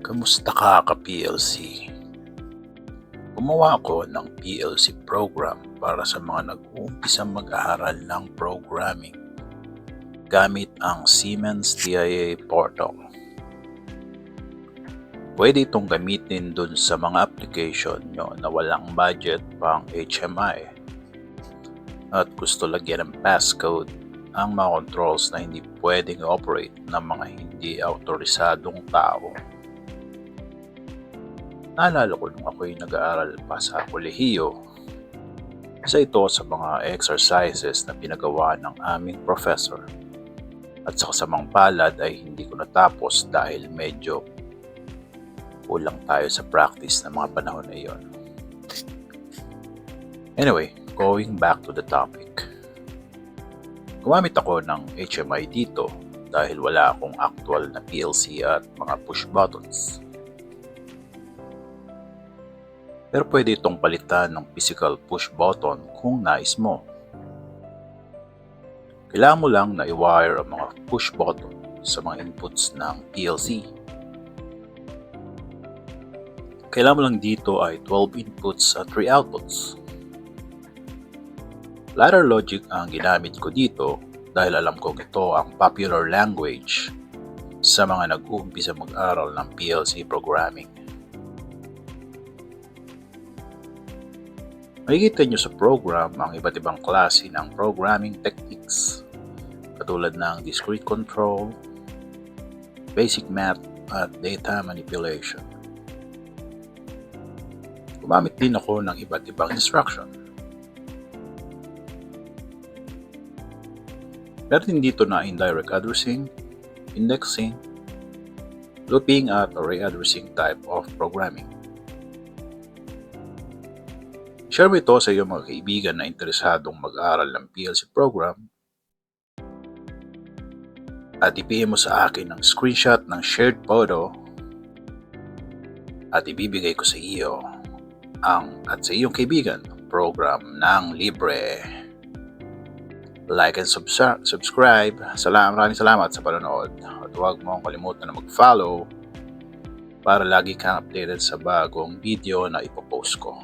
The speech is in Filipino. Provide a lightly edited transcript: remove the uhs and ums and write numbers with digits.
Kamusta ka ka-PLC? Gumawa ako ng PLC program para sa mga nag-uumpisang mag-aaral ng programming gamit ang Siemens TIA Portal. Pwede itong gamitin dun sa mga application nyo na walang budget pang HMI at gusto lagyan ng passcode ang mga controls na hindi pwedeng operate ng mga hindi autorisadong tao. Naalala ko nung ako'y nag-aaral pa sa kolehiyo, isa ito sa mga exercises na pinagawa ng aming professor. At sa kasamang palad ay hindi ko natapos dahil medyo kulang tayo sa practice ng mga panahon na iyon. Anyway, going back to the topic. Gumamit ako ng HMI dito dahil wala akong actual na PLC at mga push buttons. Pero pwede itong palitan ng physical push button kung nais mo. Kailangan mo lang na i-wire ang mga push button sa mga inputs ng PLC. Kailangan mo lang dito ay 12 inputs at 3 outputs. Ladder logic ang ginamit ko dito dahil alam kong ito ang popular language sa mga nag-uumpisa mag-aral ng PLC programming. Makikita nyo sa program ang iba't ibang klase ng programming techniques katulad ng discrete control, basic math, at data manipulation. Gumamit din ako ng iba't ibang instruction. Meron din dito na indirect addressing, indexing, looping at array addressing type of programming. Share mo ito sa iyong mga kaibigan na interesadong mag-aral ng PLC program at i-PM mo sa akin ng screenshot ng shared photo at ibibigay ko sa iyo at sa iyong kaibigan program ng libre. Like and subscribe. Maraming salamat sa panonood at huwag mong kalimutan na mag-follow para lagi kang updated sa bagong video na ipopost ko.